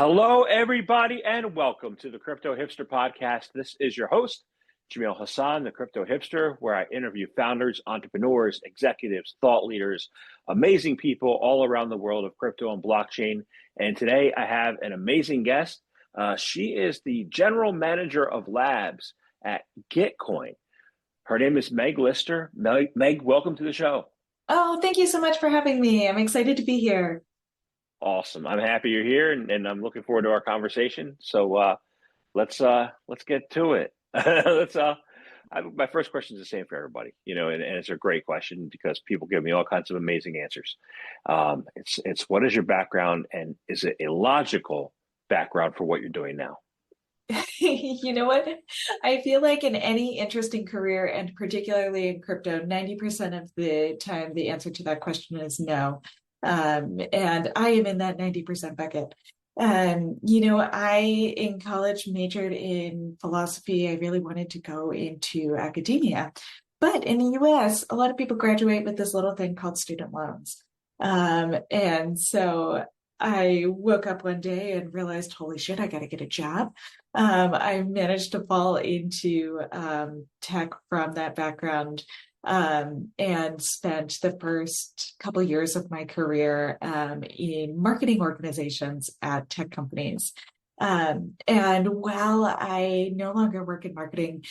Hello, everybody, and welcome to the Crypto Hipster Podcast. This is your host, Jamil Hassan, the Crypto Hipster, where I interview founders, entrepreneurs, executives, thought leaders, amazing people all around the world of crypto and blockchain. And today I have an amazing guest. She is the general manager of labs at Gitcoin. Her name is Meg Lister. Meg, welcome to the show. Oh, thank you so much for having me. I'm excited to be here. Awesome. I'm happy you're here, and I'm looking forward to our conversation. So let's get to it. My first question is the same for everybody, and it's a great question because people give me all kinds of amazing answers. It's what is your background, and is it a logical background for what you're doing now? You know what? I feel like in any interesting career, and particularly in crypto, 90% of the time, the answer to that question is no. And I am in that 90% bucket. I in college majored in philosophy. I really wanted to go into academia. But in the US, a lot of people graduate with this little thing called student loans. And so I woke up one day and realized, holy shit, I got to get a job. I managed to fall into tech from that background. And spent the first couple years of my career in marketing organizations at tech companies. And while I no longer work in marketing,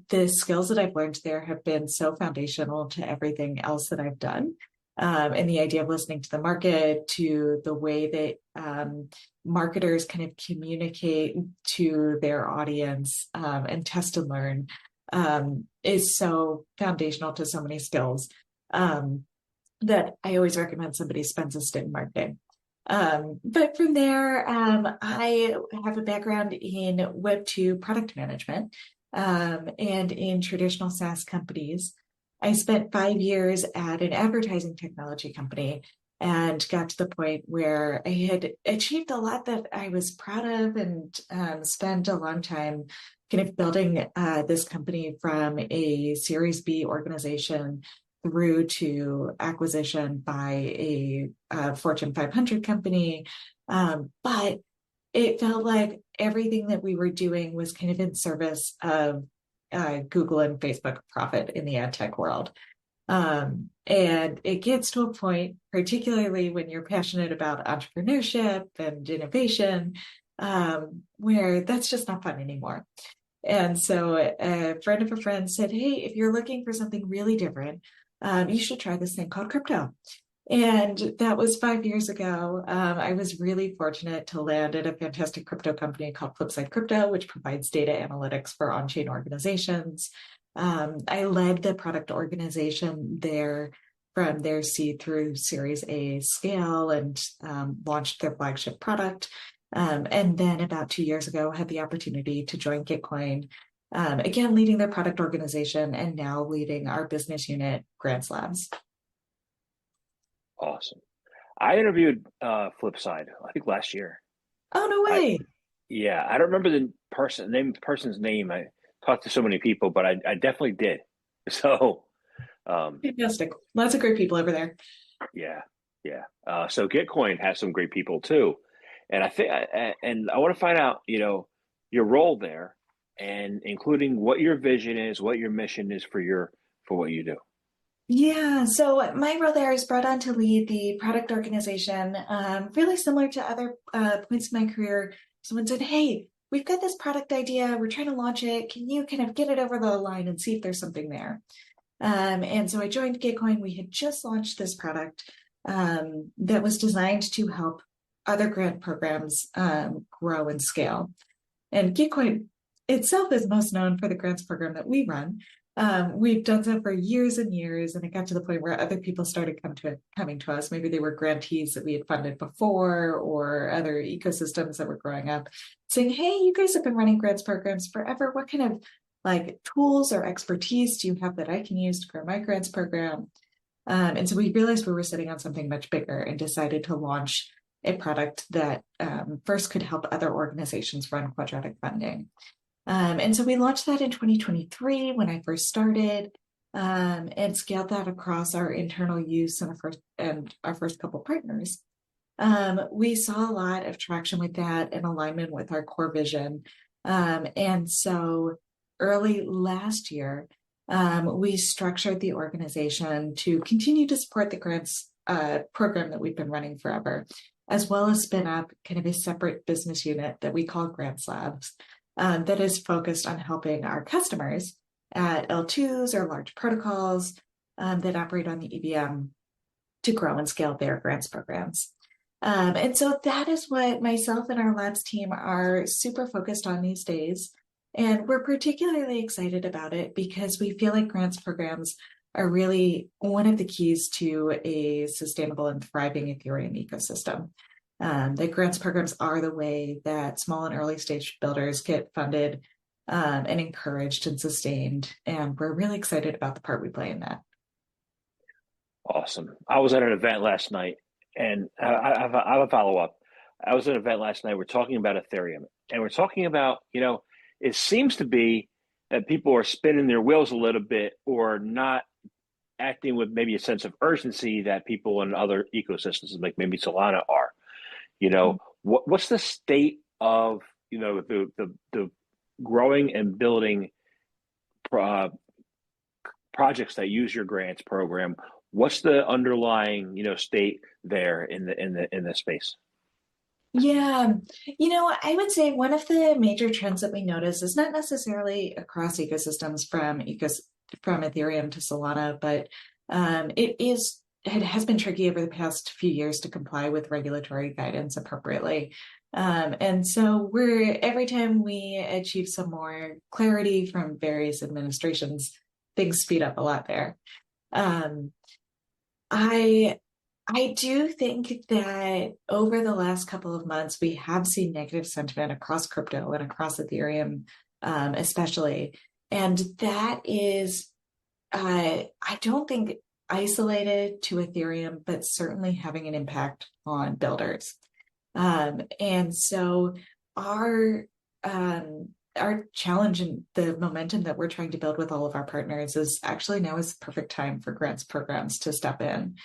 the skills that I've learned there have been so foundational to everything else that I've done. And the idea of listening to the market, to the way that marketers kind of communicate to their audience and test and learn is so foundational to so many skills that I always recommend somebody spends a stint in marketing. But from there, I have a background in Web2 product management and in traditional SaaS companies. I spent 5 years at an advertising technology company and got to the point where I had achieved a lot that I was proud of and spent a long time kind of building this company from a Series B organization through to acquisition by a Fortune 500 company. But it felt like everything that we were doing was kind of in service of Google and Facebook profit in the ad tech world. And it gets to a point, particularly when you're passionate about entrepreneurship and innovation, where that's just not fun anymore. And so a friend of a friend said, hey, if you're looking for something really different, you should try this thing called crypto. And that was 5 years ago. I was really fortunate to land at a fantastic crypto company called Flipside Crypto, which provides data analytics for on-chain organizations. I led the product organization there from their seed through Series A scale and launched their flagship product. And then about 2 years ago, had the opportunity to join Gitcoin, again, leading their product organization and now leading our business unit, Grants Labs. Awesome. I interviewed Flipside, I think last year. Oh, no way. I don't remember the person's name. I talked to so many people, but I definitely did. So fantastic. Lots of great people over there. Yeah. So Gitcoin has some great people too. And I want to find out, your role there, and including what your vision is, what your mission is for what you do. Yeah, so my role there is brought on to lead the product organization, really similar to other points in my career. Someone said, hey, we've got this product idea, we're trying to launch it. Can you kind of get it over the line and see if there's something there? And so I joined Gitcoin. We had just launched this product that was designed to help other grant programs grow and scale. And Gitcoin itself is most known for the grants program that we run. We've done so for years and years, and it got to the point where other people started coming to us. Maybe they were grantees that we had funded before or other ecosystems that were growing up, saying, hey, you guys have been running grants programs forever. What kind of tools or expertise do you have that I can use to grow my grants program? And so we realized we were sitting on something much bigger and decided to launch a product that first could help other organizations run quadratic funding. And so we launched that in 2023 when I first started, and scaled that across our internal use and our first couple partners. we saw a lot of traction with that in alignment with our core vision. And so early last year, we structured the organization to continue to support the grants program that we've been running forever, as well as spin up kind of a separate business unit that we call Grants Labs, that is focused on helping our customers at L2s or large protocols that operate on the EVM to grow and scale their grants programs. And so that is what myself and our labs team are super focused on these days. And we're particularly excited about it because we feel like grants programs are really one of the keys to a sustainable and thriving Ethereum ecosystem. The grants programs are the way that small and early stage builders get funded and encouraged and sustained. And we're really excited about the part we play in that. Awesome. I was at an event last night, and I have a follow-up. I was at an event last night. We're talking about Ethereum, and we're talking about, it seems to be that people are spinning their wheels a little bit or not acting with maybe a sense of urgency that people in other ecosystems, like maybe Solana, are. What's the state of, the growing and building projects that use your grants program? What's the underlying, state there in the space? Yeah, I would say one of the major trends that we notice is not necessarily across ecosystems from Ethereum to Solana, but it has been tricky over the past few years to comply with regulatory guidance appropriately. And so every time we achieve some more clarity from various administrations, things speed up a lot there. I do think that over the last couple of months, we have seen negative sentiment across crypto and across Ethereum, especially. And that is, I don't think isolated to Ethereum, but certainly having an impact on builders. And so our challenge and the momentum that we're trying to build with all of our partners is actually now is the perfect time for grants programs to step in.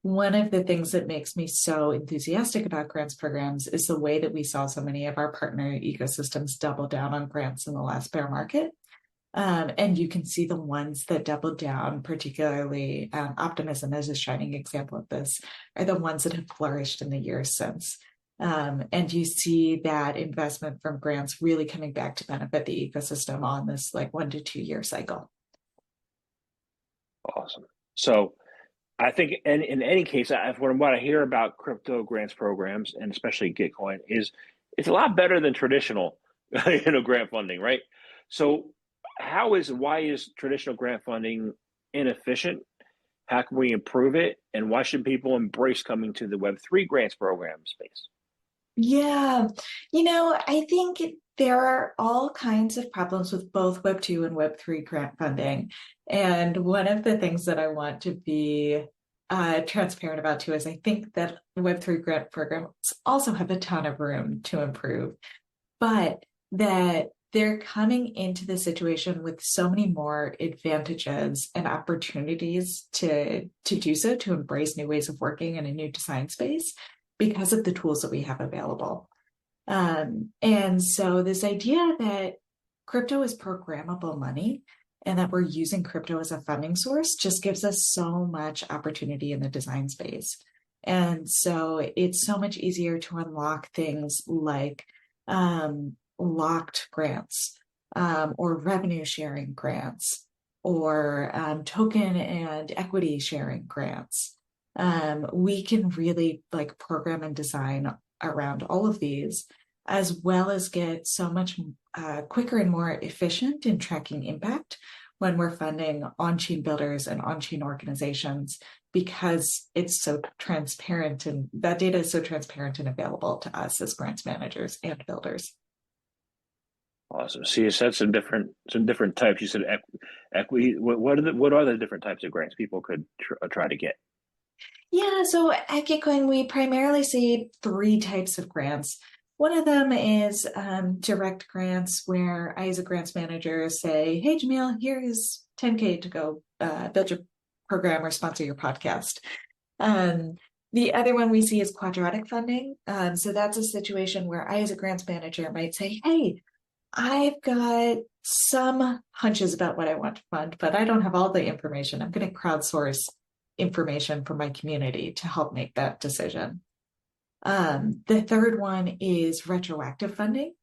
One of the things that makes me so enthusiastic about grants programs is the way that we saw so many of our partner ecosystems double down on grants in the last bear market. And you can see the ones that doubled down, particularly Optimism as a shining example of this, are the ones that have flourished in the years since. And you see that investment from grants really coming back to benefit the ecosystem on this 1 to 2 year cycle. Awesome. So I think in any case, what I hear about crypto grants programs, and especially Gitcoin, is it's a lot better than traditional grant funding, right? So why is traditional grant funding inefficient? How can we improve it? And why should people embrace coming to the Web3 grants program space? Yeah, I think there are all kinds of problems with both Web2 and Web3 grant funding. And one of the things that I want to be transparent about too is I think that Web3 grant programs also have a ton of room to improve, but that they're coming into the situation with so many more advantages and opportunities to do so, to embrace new ways of working in a new design space because of the tools that we have available. And so this idea that crypto is programmable money and that we're using crypto as a funding source just gives us so much opportunity in the design space. And so it's so much easier to unlock things like locked grants or revenue sharing grants or token and equity sharing grants. We can really program and design around all of these, as well as get so much quicker and more efficient in tracking impact when we're funding on-chain builders and on-chain organizations, because it's so transparent and that data is so transparent and available to us as grants managers and builders. Awesome. So you said some different types. You said equity. What are the different types of grants people could try to get? Yeah, so at Gitcoin, we primarily see 3 types of grants. One of them is direct grants, where I, as a grants manager, say, hey, Jamil, here is $10K to go build your program or sponsor your podcast. The other one we see is quadratic funding. So that's a situation where I, as a grants manager, might say, hey, I've got some hunches about what I want to fund, but I don't have all the information. I'm going to crowdsource information from my community to help make that decision. The third one is retroactive funding.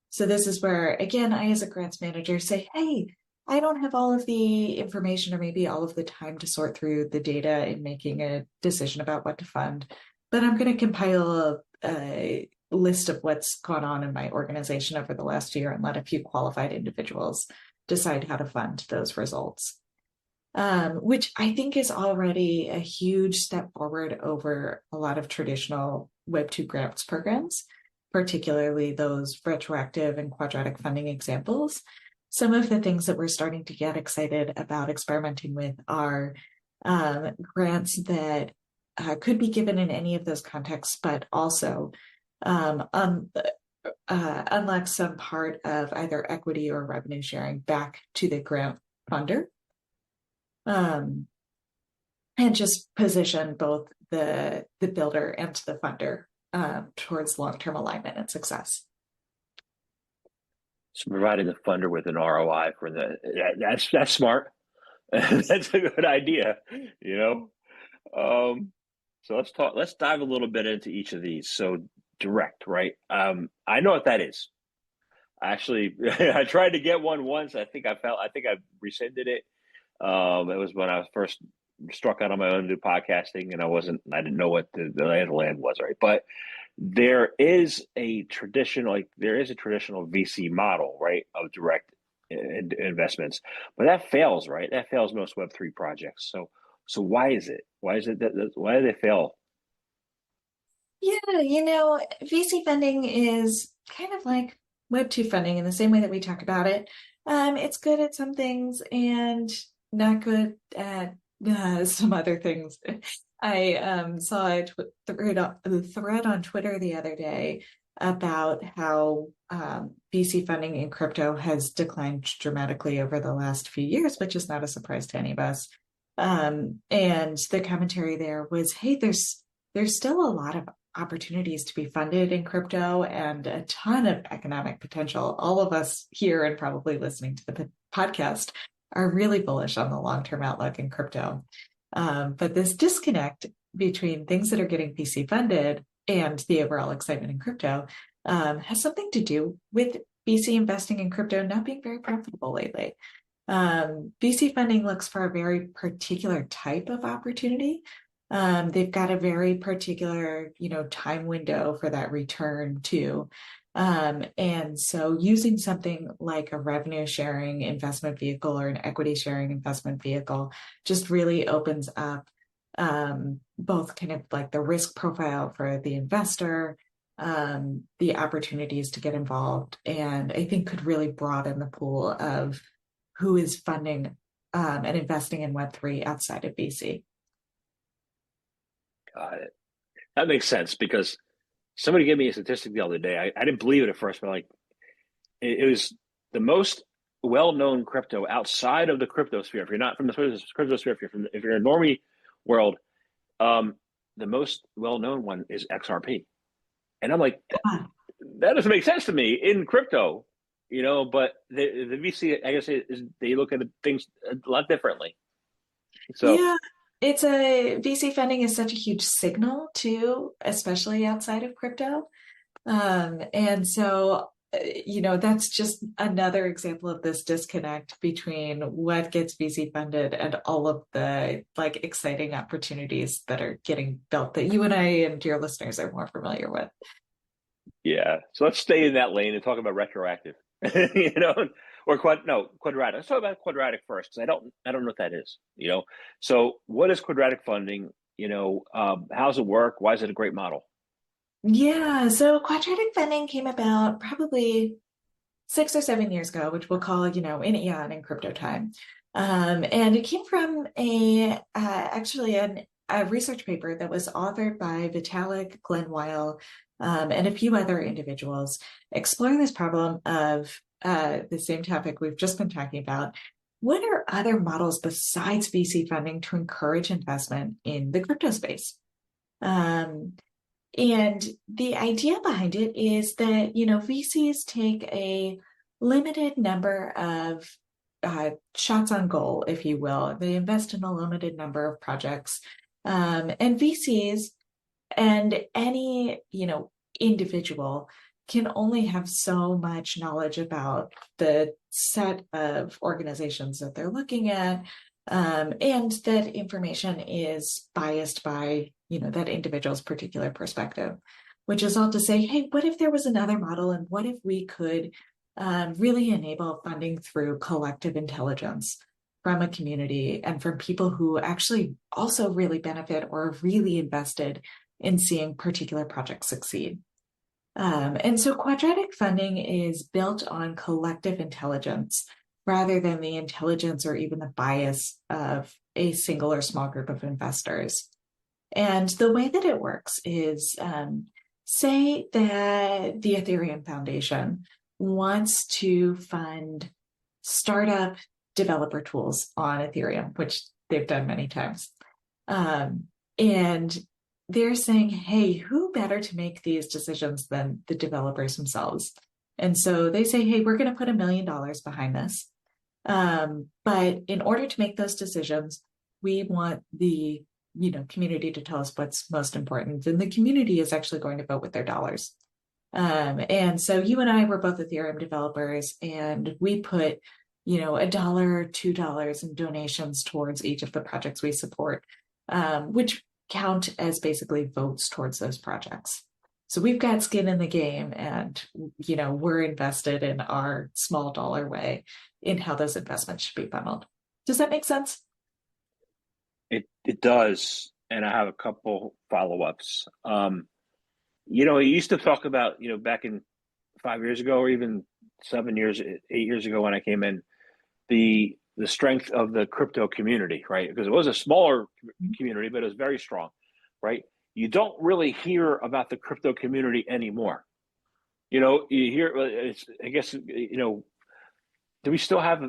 So this is where, again, I, as a grants manager, say, hey, I don't have all of the information or maybe all of the time to sort through the data in making a decision about what to fund, but I'm going to compile a list of what's gone on in my organization over the last year and let a few qualified individuals decide how to fund those results, which I think is already a huge step forward over a lot of traditional Web2 grants programs, particularly those retroactive and quadratic funding examples. Some of the things that we're starting to get excited about experimenting with are grants that could be given in any of those contexts, but also unlock some part of either equity or revenue sharing back to the grant funder, and just position both the builder and the funder towards long-term alignment and success. So providing the funder with an ROI for that's smart. That's a good idea, you know. So let's dive a little bit into each of these. So direct, right? I know what that is. Actually, I tried to get one once. I think I rescinded it. It was when I was first struck out on my own to do podcasting, and I didn't know what the lay of the land was, right? But there is a traditional VC model, right, of direct investments, but that fails, right? That fails most Web3 projects. So why is it? Why do they fail? Yeah, VC funding is kind of like Web2 funding in the same way that we talk about it. It's good at some things and not good at some other things. I saw a thread on Twitter the other day about how VC funding in crypto has declined dramatically over the last few years, which is not a surprise to any of us. And the commentary there was, hey, there's still a lot of opportunities to be funded in crypto and a ton of economic potential. All of us here and probably listening to the podcast are really bullish on the long-term outlook in crypto. But this disconnect between things that are getting VC funded and the overall excitement in crypto has something to do with VC investing in crypto not being very profitable lately. VC funding looks for a very particular type of opportunity. They've got a very particular, time window for that return too. And so using something like a revenue sharing investment vehicle or an equity sharing investment vehicle just really opens up both kind of like the risk profile for the investor, the opportunities to get involved, and I think could really broaden the pool of who is funding and investing in Web3 outside of VC. Got it. That makes sense because somebody gave me a statistic the other day. I didn't believe it at first, but it was the most well-known crypto outside of the crypto sphere. If you're not from the crypto sphere, if you're in a normie world, the most well-known one is XRP. And I'm like, that doesn't make sense to me in crypto, but the VC, I guess, they look at things a lot differently. So yeah. It's VC funding is such a huge signal too, especially outside of crypto. And so, that's just another example of this disconnect between what gets VC funded and all of the exciting opportunities that are getting built that you and I and your listeners are more familiar with. Yeah. So let's stay in that lane and talk about retroactive, or quadratic. Let's talk about quadratic first, because I don't know what that is, So what is quadratic funding? How's it work? Why is it a great model? Yeah, so quadratic funding came about probably 6 or 7 years ago, which we'll call, an eon in crypto time. And it came from actually a research paper that was authored by Vitalik, Glenn Weil, and a few other individuals exploring this problem of the same topic we've just been talking about. What are other models besides VC funding to encourage investment in the crypto space? And the idea behind it is that, VCs take a limited number of shots on goal, if you will. They invest in a limited number of projects. And VCs and any, individual can only have so much knowledge about the set of organizations that they're looking at. And that information is biased by, that individual's particular perspective, which is all to say, hey, what if there was another model, and what if we could really enable funding through collective intelligence from a community and from people who actually also really benefit or are really invested in seeing particular projects succeed. And so quadratic funding is built on collective intelligence rather than the intelligence or even the bias of a single or small group of investors. And the way that it works is, say that the Ethereum Foundation wants to fund startup developer tools on Ethereum, which they've done many times. And they're saying, hey, who better to make these decisions than the developers themselves? And so they say, hey, we're going to put $1 million behind this. But in order to make those decisions, we want the community to tell us what's most important. And the community is actually going to vote with their dollars. And so you and I were both Ethereum developers, and we put, $1, $2 in donations towards each of the projects we support, which count as basically votes towards those projects. So we've got skin in the game, and, we're invested in our small dollar way in how those investments should be funneled. Does that make sense? It does. And I have a couple follow-ups. You used to talk about, back in 5 years ago, or even 7 years, 8 years ago when I came in, the strength of the crypto community, right? Because it was a smaller community, but it was very strong, right? You don't really hear about the crypto community anymore. You hear, I guess, do we still have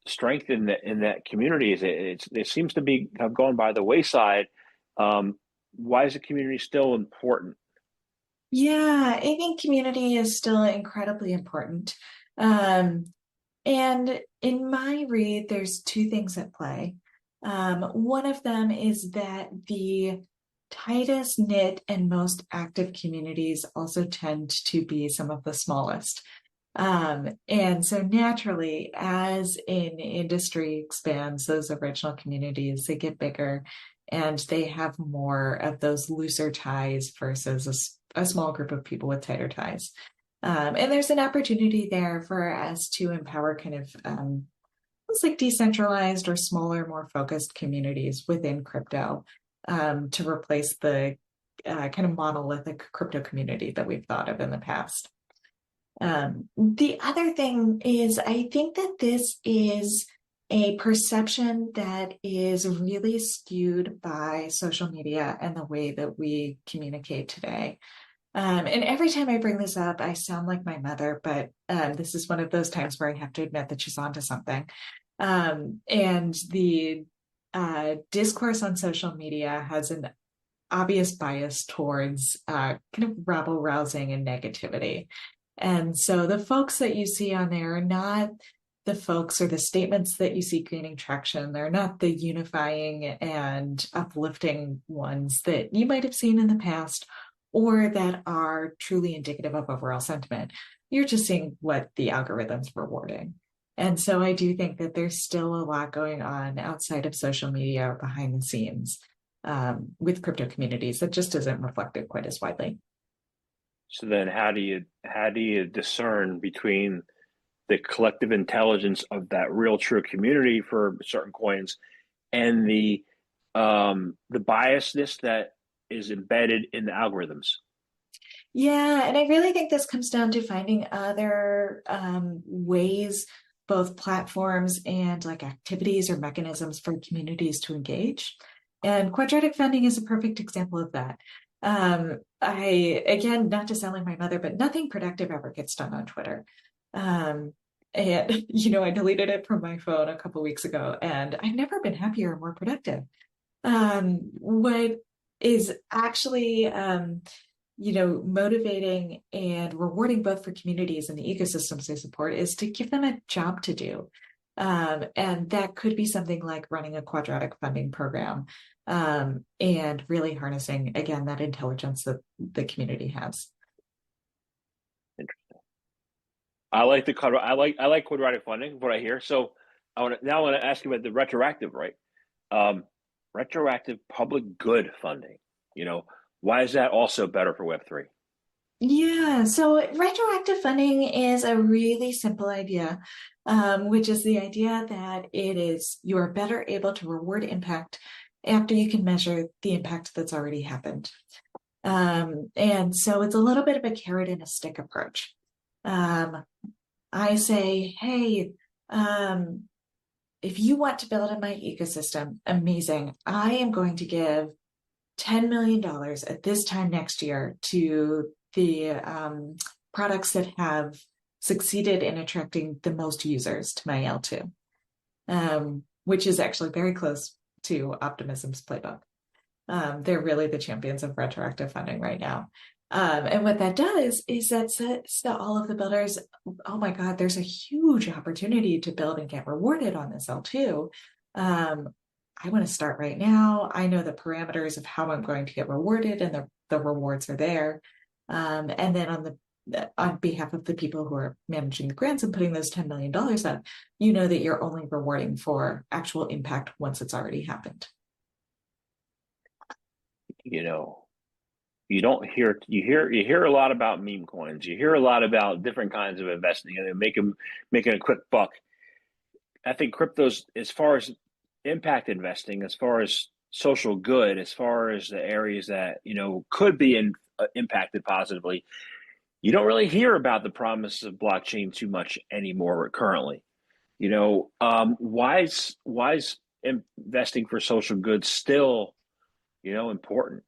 strength in that community? It seems to have gone by the wayside. Why is the community still important? Yeah, I think community is still incredibly important. And in my read, there's two things at play. One of them is that the tightest knit and most active communities also tend to be some of the smallest. And so naturally, as an industry expands, those original communities, they get bigger and they have more of those looser ties versus a small group of people with tighter ties. And there's an opportunity there for us to empower kind of it's like decentralized or smaller, more focused communities within crypto to replace the kind of monolithic crypto community that we've thought of in the past. The other thing is, I think that this is a perception that is really skewed by social media and the way that we communicate today. And every time I bring this up, I sound like my mother, but this is one of those times where I have to admit that she's onto something. And the discourse on social media has an obvious bias towards kind of rabble rousing and negativity. And so the folks that you see on there are not the folks or the statements that you see gaining traction. They're not the unifying and uplifting ones that you might have seen in the past, or that are truly indicative of overall sentiment. You're just seeing what the algorithm's rewarding. And so I do think that there's still a lot going on outside of social media or behind the scenes with crypto communities that just isn't reflected quite as widely. So then how do you discern between the collective intelligence of that real true community for certain coins and the biasness that is embedded in the algorithms? Yeah, and I really think this comes down to finding other ways, both platforms and like activities or mechanisms for communities to engage. And quadratic funding is a perfect example of that. Again, not to sound like my mother, but nothing productive ever gets done on Twitter. And, I deleted it from my phone a couple weeks ago, and I've never been happier or more productive. What is actually motivating and rewarding both for communities and the ecosystems they support is to give them a job to do. And that could be something like running a quadratic funding program, and really harnessing, again, that intelligence that the community has. I like I like quadratic funding, what I hear. So I want to ask you about the retroactive, right? Um, Retroactive public good funding. You know, why is that also better for Web3? Yeah, so retroactive funding is a really simple idea, which is the idea that you are better able to reward impact after you can measure the impact that's already happened. And so it's a little bit of a carrot and a stick approach. Um, I say, hey, if you want to build in my ecosystem, amazing. I am going to give $10 million at this time next year to the products that have succeeded in attracting the most users to my L2, which is actually very close to Optimism's playbook. They're really the champions of retroactive funding right now. And what that does is that says to all of the builders, oh my God, there's a huge opportunity to build and get rewarded on this L2. I want to start right now. I know the parameters of how I'm going to get rewarded, and the rewards are there. And then on behalf of the people who are managing the grants and putting those $10 million up, you know that you're only rewarding for actual impact once it's already happened. You know, you hear a lot about meme coins. You hear a lot about different kinds of investing and making a quick buck. I think crypto's, as far as impact investing, as far as social good, as far as the areas that could be impacted positively, you don't really hear about the promise of blockchain too much anymore currently. Why is investing for social good still important?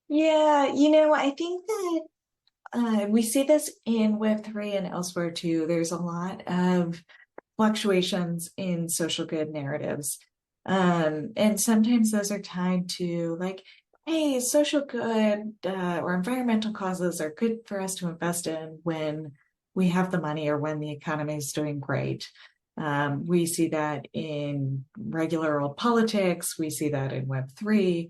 Yeah, I think that we see this in Web3 and elsewhere too. There's a lot of fluctuations in social good narratives. And sometimes those are tied to, like, hey, social good or environmental causes are good for us to invest in when we have the money or when the economy is doing great. We see that in regular old politics. We see that in Web3.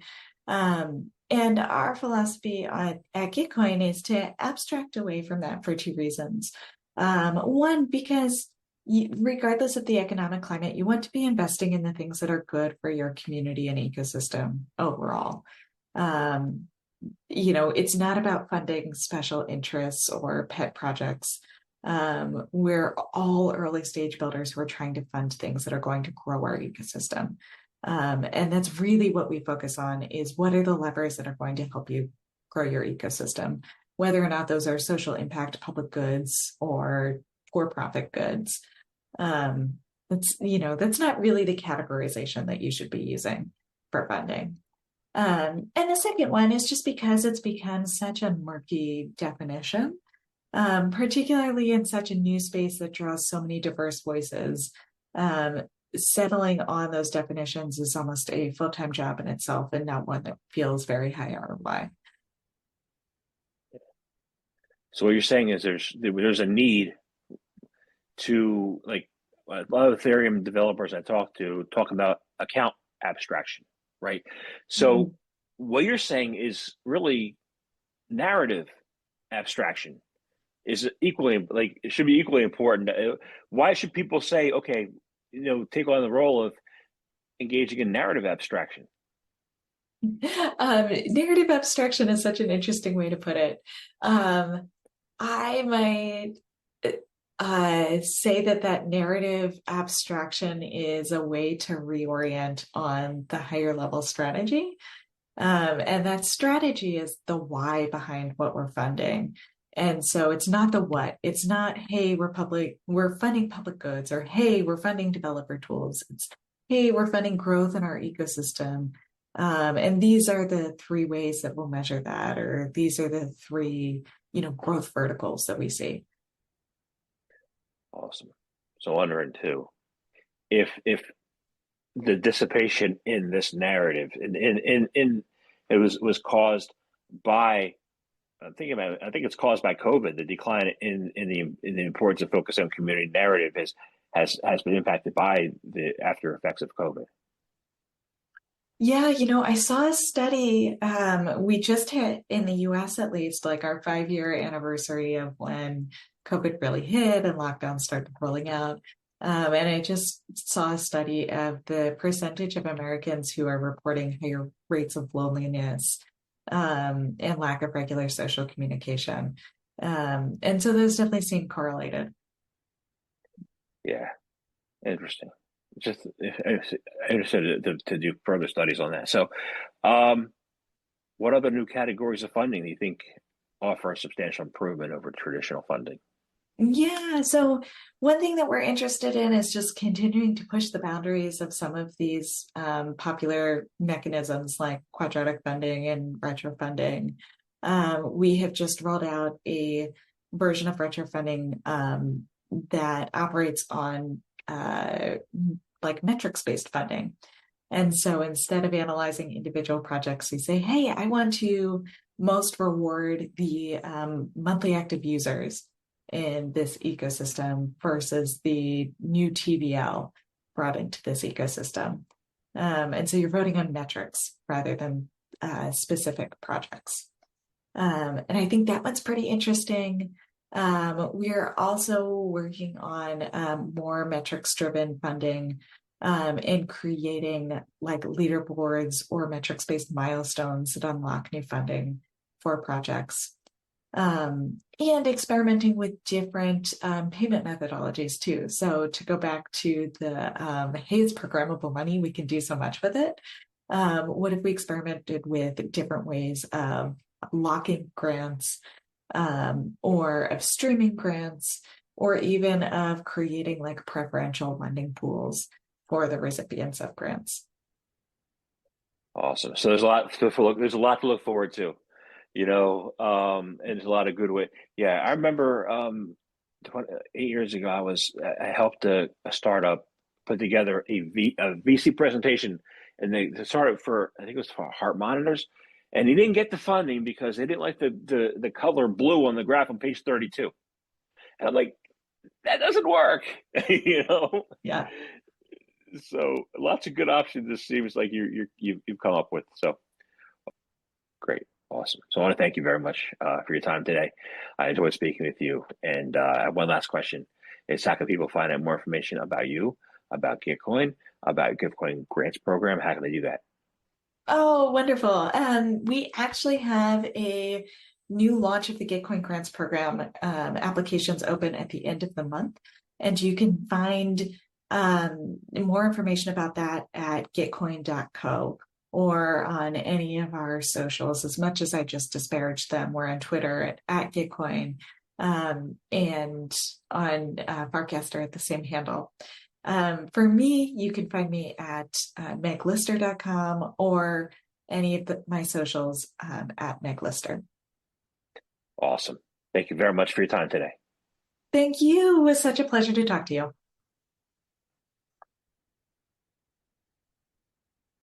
And our philosophy at Gitcoin is to abstract away from that for two reasons. One, because regardless of the economic climate, you want to be investing in the things that are good for your community and ecosystem overall. It's not about funding special interests or pet projects. We're all early stage builders who are trying to fund things that are going to grow our ecosystem. And that's really what we focus on, is what are the levers that are going to help you grow your ecosystem, whether or not those are social impact public goods or for-profit goods. That's not really the categorization that you should be using for funding. And the second one is just because it's become such a murky definition, particularly in such a new space that draws so many diverse voices. Settling on those definitions is almost a full-time job in itself, and not one that feels very high ROI. So what you're saying is there's a need to, like, a lot of Ethereum developers I talk about account abstraction, right? So what you're saying is really narrative abstraction is equally, like, it should be equally important. Why should people say, okay, take on the role of engaging in narrative abstraction? Narrative abstraction is such an interesting way to put it. I might say that narrative abstraction is a way to reorient on the higher level strategy. And that strategy is the why behind what we're funding. And so it's not the what. It's not, hey, we're funding public goods, or hey, we're funding developer tools. It's, hey, we're funding growth in our ecosystem. And these are the three ways that we'll measure that, or these are the three, growth verticals that we see. Awesome. So under and two, if the dissipation in this narrative, in it was caused by, I'm thinking about it, I think it's caused by COVID. The decline in the importance of focus on community narrative has been impacted by the after effects of COVID. Yeah, I saw a study. We just hit in the US at least, like our 5-year anniversary of when COVID really hit and lockdowns started rolling out. And I just saw a study of the percentage of Americans who are reporting higher rates of loneliness, and lack of regular social communication. And so those definitely seem correlated. Yeah, interesting. Just interested to do further studies on that. So, what other new categories of funding do you think offer a substantial improvement over traditional funding? Yeah, so one thing that we're interested in is just continuing to push the boundaries of some of these popular mechanisms like quadratic funding and retro funding. We have just rolled out a version of retro funding that operates on like metrics-based funding. And so instead of analyzing individual projects, we say, hey, I want to most reward the monthly active users in this ecosystem versus the new TVL brought into this ecosystem. And so you're voting on metrics rather than specific projects. And I think that one's pretty interesting. We're also working on more metrics-driven funding and creating like leaderboards or metrics-based milestones that unlock new funding for projects. And experimenting with different payment methodologies too. So to go back to the, hey, it's programmable money, we can do so much with it. What if we experimented with different ways of locking grants, or of streaming grants, or even of creating like preferential lending pools for the recipients of grants? Awesome. So there's a lot to look forward to, and there's a lot of good way. Yeah, I remember 8 years ago, I helped a startup put together a VC presentation, and they started for, I think it was for heart monitors, and he didn't get the funding because they didn't like the color blue on the graph on page 32. And I'm like, that doesn't work, Yeah. So lots of good options. This seems like you've come up with. So great. Awesome. So I want to thank you very much for your time today. I enjoyed speaking with you. And one last question is, how can people find out more information about you, about Gitcoin, about Gitcoin grants program? How can they do that? Oh, wonderful. We actually have a new launch of the Gitcoin grants program. Applications open at the end of the month. And you can find more information about that at gitcoin.co or on any of our socials. As much as I just disparaged them, we're on Twitter at Gitcoin, and on Farcaster at the same handle. For me, you can find me at meglister.com or any of my socials at meglister. Awesome. Thank you very much for your time today. Thank you. It was such a pleasure to talk to you.